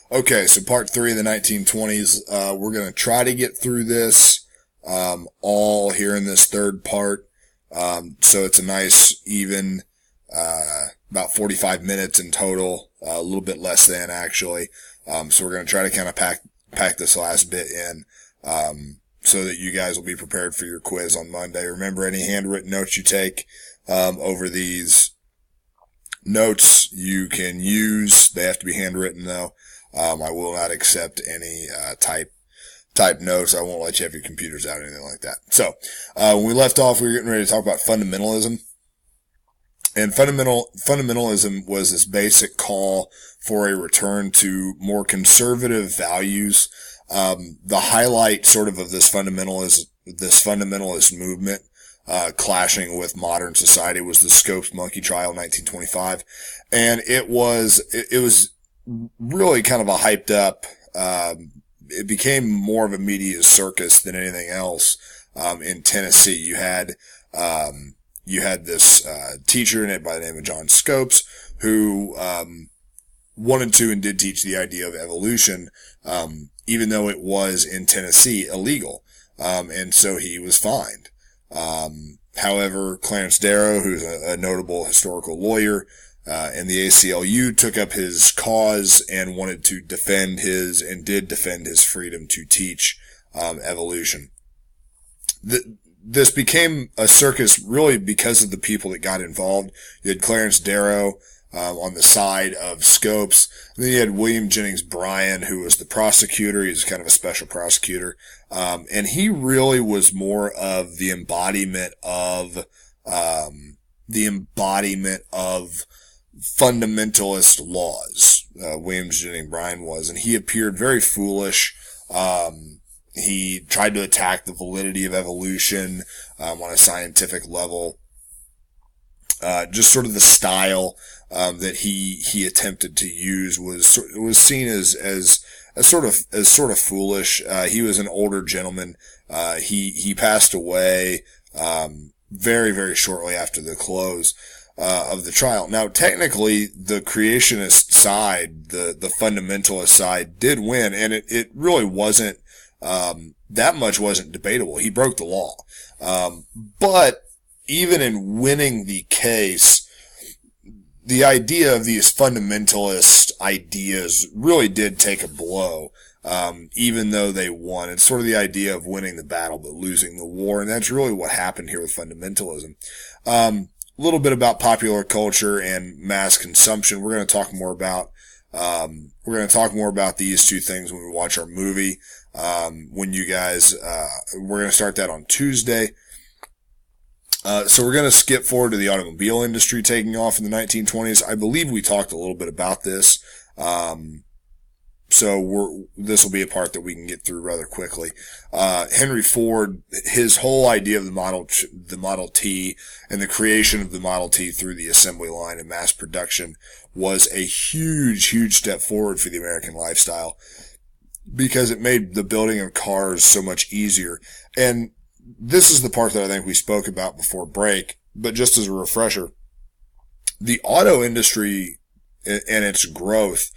Okay, so part three of the 1920s. We're going to try to get through this all here in this third part. So it's a nice, even, about 45 minutes in total, a little bit less than actually. So we're going to try to kind of pack this last bit in, so that you guys will be prepared for your quiz on Monday. Remember, any handwritten notes you take, over these notes you can use. They have to be handwritten though. I will not accept any, type notes. I won't let you have your computers out or anything like that. So, when we left off, we were getting ready to talk about fundamentalism. And fundamentalism was this basic call for a return to more conservative values. The highlight sort of this fundamentalist movement, clashing with modern society was the Scopes monkey trial in 1925. And it was really kind of a hyped up, it became more of a media circus than anything else, in Tennessee. You had this, teacher in it by the name of John Scopes who, wanted to and did teach the idea of evolution, even though it was in Tennessee illegal. And so he was fined. However, Clarence Darrow, who's a notable historical lawyer, and the ACLU took up his cause and wanted to defend and did defend his freedom to teach, evolution. This became a circus really because of the people that got involved. You had Clarence Darrow, on the side of Scopes. And then you had William Jennings Bryan, who was the prosecutor. He was kind of a special prosecutor. And he really was more of the embodiment of fundamentalist laws. William Jennings Bryan was, and he appeared very foolish. He tried to attack the validity of evolution, on a scientific level. Just sort of the style, that he attempted to use was seen as sort of foolish. He was an older gentleman. He passed away, very, very shortly after the close, of the trial. Now, technically, the creationist side, the fundamentalist side did win, and it really wasn't, that much wasn't debatable. He broke the law. But even in winning the case, the idea of these fundamentalist ideas really did take a blow, even though they won. It's sort of the idea of winning the battle but losing the war, and that's really what happened here with fundamentalism. A little bit about popular culture and mass consumption. We're going to talk more about these two things when we watch our movie. When you guys, we're going to start that on Tuesday. So we're going to skip forward to the automobile industry taking off in the 1920s. I believe we talked a little bit about this. So this will be a part that we can get through rather quickly. Henry Ford, his whole idea of the Model T and the creation of the Model T through the assembly line and mass production was a huge, huge step forward for the American lifestyle because it made the building of cars so much easier. And this is the part that I think we spoke about before break, but just as a refresher, the auto industry and its growth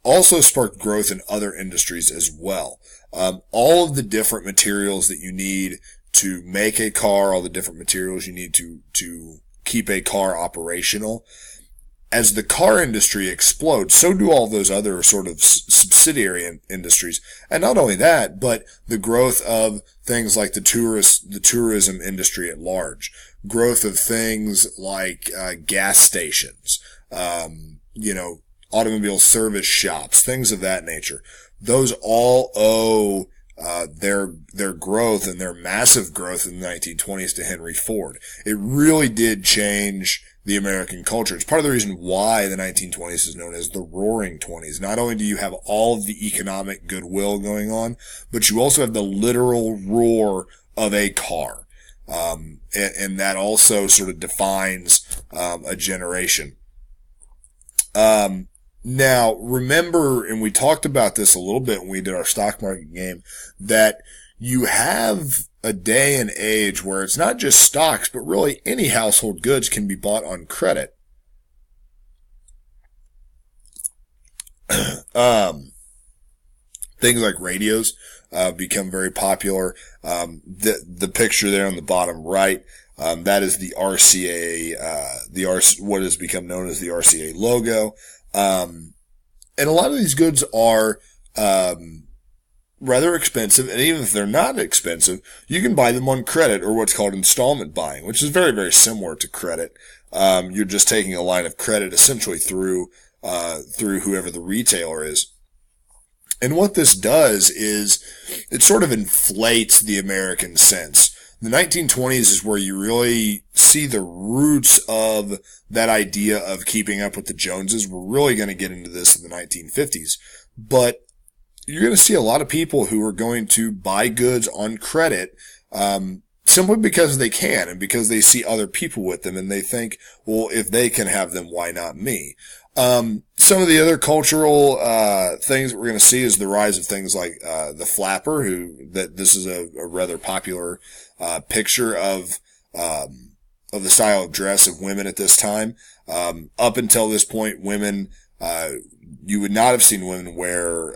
also sparked growth in other industries as well. All of the different materials that you need to make a car, all the different materials you need to keep a car operational. As the car industry explodes, so do all those other sort of subsidiary industries. And not only that, but the growth of things like the tourism industry at large, growth of things like, gas stations, automobile service shops, things of that nature. Those all owe, their growth and their massive growth in the 1920s to Henry Ford. It really did change the American culture. It's part of the reason why the 1920s is known as the Roaring Twenties. Not only do you have all of the economic goodwill going on, but you also have the literal roar of a car. And that also sort of defines, a generation. Now, remember, and we talked about this a little bit when we did our stock market game, that you have a day and age where it's not just stocks, but really any household goods can be bought on credit. things like radios become very popular. The picture there on the bottom right, that is the RCA, what has become known as the RCA logo. And a lot of these goods are rather expensive, and even if they're not expensive, you can buy them on credit or what's called installment buying, which is very, very similar to credit. You're just taking a line of credit essentially through whoever the retailer is. And what this does is it sort of inflates the American sense. The 1920s is where you really see the roots of that idea of keeping up with the Joneses. We're really going to get into this in the 1950s, but you're going to see a lot of people who are going to buy goods on credit, simply because they can and because they see other people with them and they think, well, if they can have them, why not me? Some of the other cultural, things that we're going to see is the rise of things like, the flapper, this is a rather popular, picture of the style of dress of women at this time. Up until this point, women, you would not have seen women wear,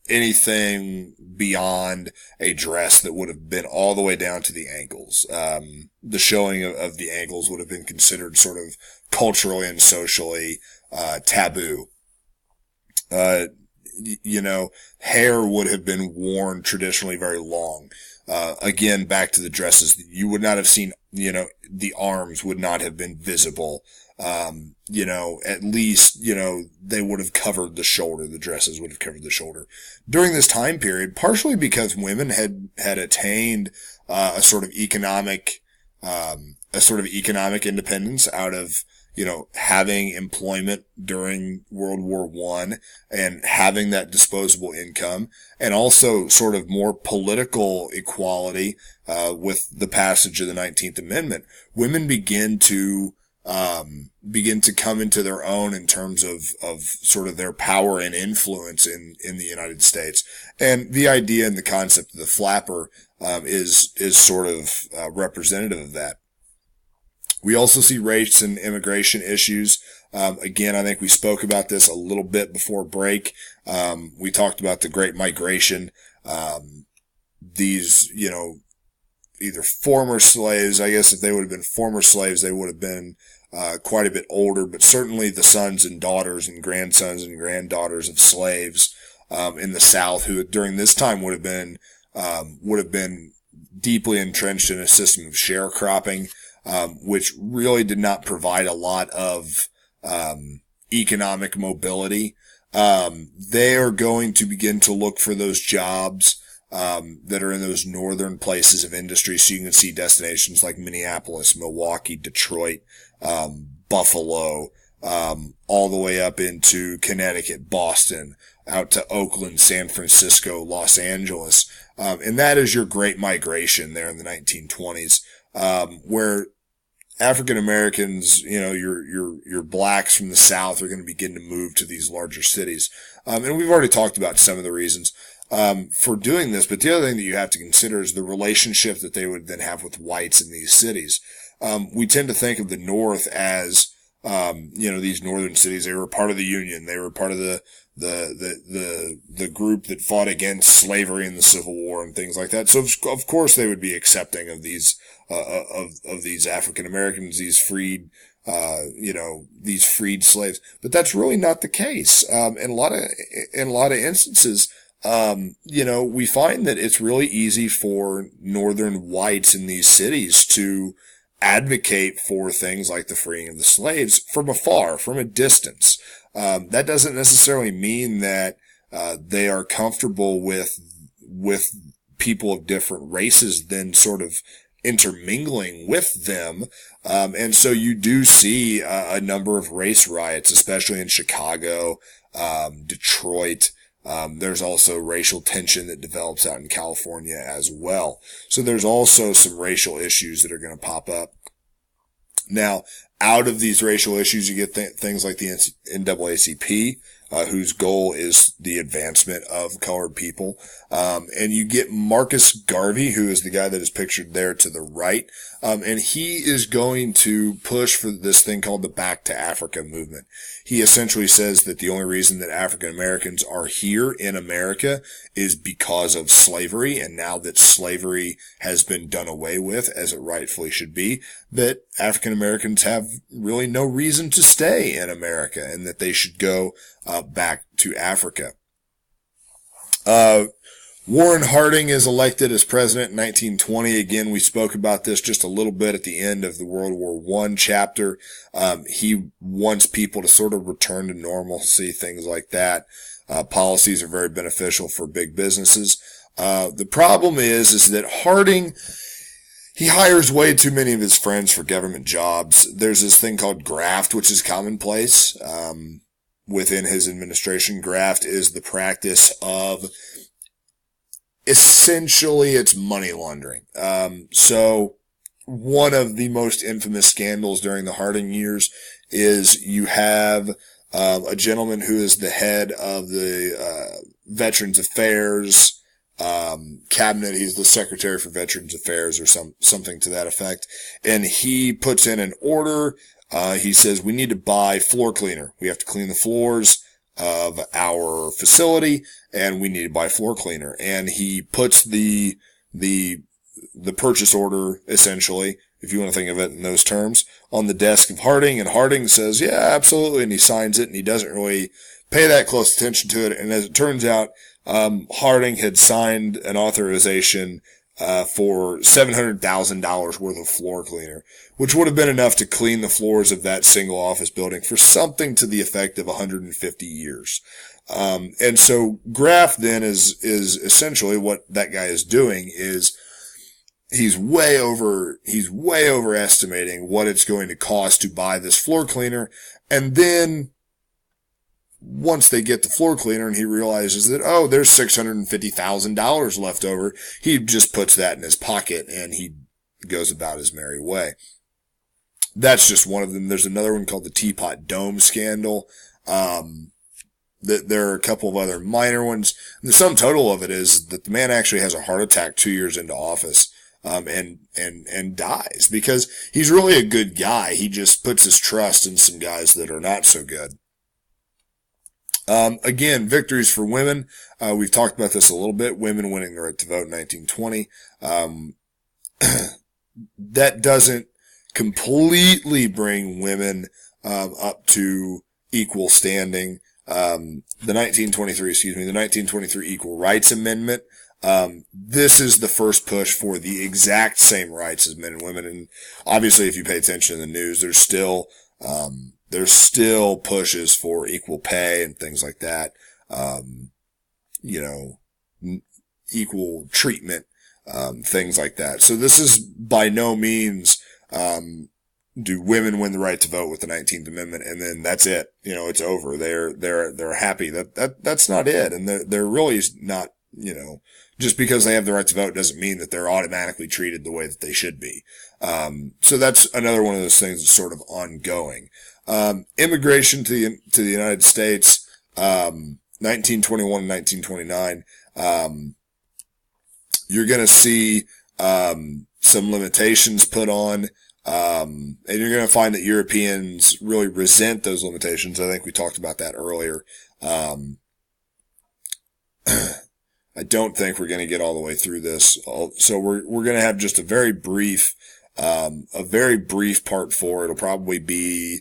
anything beyond a dress that would have been all the way down to the ankles. The showing of the ankles would have been considered sort of culturally and socially, taboo. Hair would have been worn traditionally very long. Again, back to the dresses, you would not have seen, the arms would not have been visible. At least, they would have covered the shoulder. The dresses would have covered the shoulder during this time period, partially because women had attained, a sort of economic independence out of, having employment during World War I and having that disposable income, and also sort of more political equality, with the passage of the 19th Amendment. Women begin to come into their own in terms of sort of their power and influence in the United States. And the idea and the concept of the flapper, is sort of, representative of that. We also see race and immigration issues. Again, I think we spoke about this a little bit before break. We talked about the Great Migration. These, either former slaves, I guess if they would have been former slaves, they would have been, quite a bit older, but certainly the sons and daughters and grandsons and granddaughters of slaves, in the South, who during this time would have been deeply entrenched in a system of sharecropping, which really did not provide a lot of, economic mobility. They are going to begin to look for those jobs, that are in those northern places of industry. So you can see destinations like Minneapolis, Milwaukee, Detroit, Buffalo, all the way up into Connecticut, Boston, out to Oakland, San Francisco, Los Angeles. And that is your Great Migration there in the 1920s, where African Americans, your blacks from the South are going to begin to move to these larger cities. And we've already talked about some of the reasons, for doing this, but the other thing that you have to consider is the relationship that they would then have with whites in these cities. We tend to think of the North as, these northern cities. They were part of the Union. They were part of the group that fought against slavery in the Civil War and things like that. So of course they would be accepting of these, of these African Americans, these freed, these freed slaves. But that's really not the case. In a lot of instances, we find that it's really easy for northern whites in these cities to advocate for things like the freeing of the slaves from afar, from a distance. That doesn't necessarily mean that, they are comfortable with people of different races then sort of intermingling with them. And so you do see a number of race riots, especially in Chicago, Detroit. There's also racial tension that develops out in California as well. So there's also some racial issues that are going to pop up. Now, out of these racial issues, you get things like the NAACP, whose goal is the advancement of colored people. And you get Marcus Garvey, who is the guy that is pictured there to the right. And he is going to push for this thing called the Back to Africa movement. He essentially says that the only reason that African Americans are here in America is because of slavery. And now that slavery has been done away with, as it rightfully should be, that African Americans have really no reason to stay in America and that they should go back to Africa. Warren Harding is elected as president in 1920. Again, we spoke about this just a little bit at the end of the World War I chapter. He wants people to sort of return to normalcy, things like that. Policies are very beneficial for big businesses. The problem is that Harding, he hires way too many of his friends for government jobs. There's this thing called graft, which is commonplace within his administration. Graft is the practice of, essentially, it's money laundering. So one of the most infamous scandals during the Harding years is you have a gentleman who is the head of the Veterans Affairs cabinet. He's the secretary for Veterans Affairs or something to that effect. And he puts in an order. He says, we need to buy floor cleaner. We have to clean the floors of our facility, and we need to buy floor cleaner. And he puts the purchase order, essentially, if you want to think of it in those terms, on the desk of Harding, and Harding says, yeah, absolutely, and he signs it, and he doesn't really pay that close attention to it. And as it turns out, Harding had signed an authorization for $700,000 worth of floor cleaner, which would have been enough to clean the floors of that single office building for something to the effect of 150 years. And so graft then is essentially what that guy is doing is he's way overestimating what it's going to cost to buy this floor cleaner. And then once they get the floor cleaner and he realizes that, oh, there's $650,000 left over, he just puts that in his pocket and he goes about his merry way. That's just one of them. There's another one called the Teapot Dome scandal. There are a couple of other minor ones. And the sum total of it is that the man actually has a heart attack 2 years into office, and dies because he's really a good guy. He just puts his trust in some guys that are not so good. Again, victories for women. We've talked about this a little bit. Women winning the right to vote in 1920. That doesn't completely bring women, up to equal standing. The 1923 Equal Rights Amendment. This is the first push for the exact same rights as men and women. And obviously, if you pay attention to the news, there's still pushes for equal pay and things like that. Equal treatment, things like that. So this is by no means, do women win the right to vote with the 19th Amendment and then that's it. It's over. They're happy. That's not it. And they're really not, just because they have the right to vote doesn't mean that they're automatically treated the way that they should be. So that's another one of those things that's sort of ongoing. Immigration to the United States, 1921 and 1929, you're going to see, some limitations put on, and you're going to find that Europeans really resent those limitations. I think we talked about that earlier. I don't think we're going to get all the way through this. So we're going to have just a very brief part 4. It'll probably be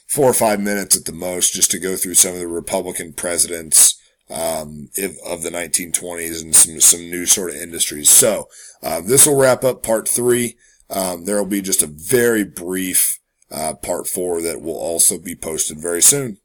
4 or 5 minutes at the most just to go through some of the Republican presidents, of the 1920s and some new sort of industries. So, this will wrap up part 3. There will be just a very brief, part 4 that will also be posted very soon.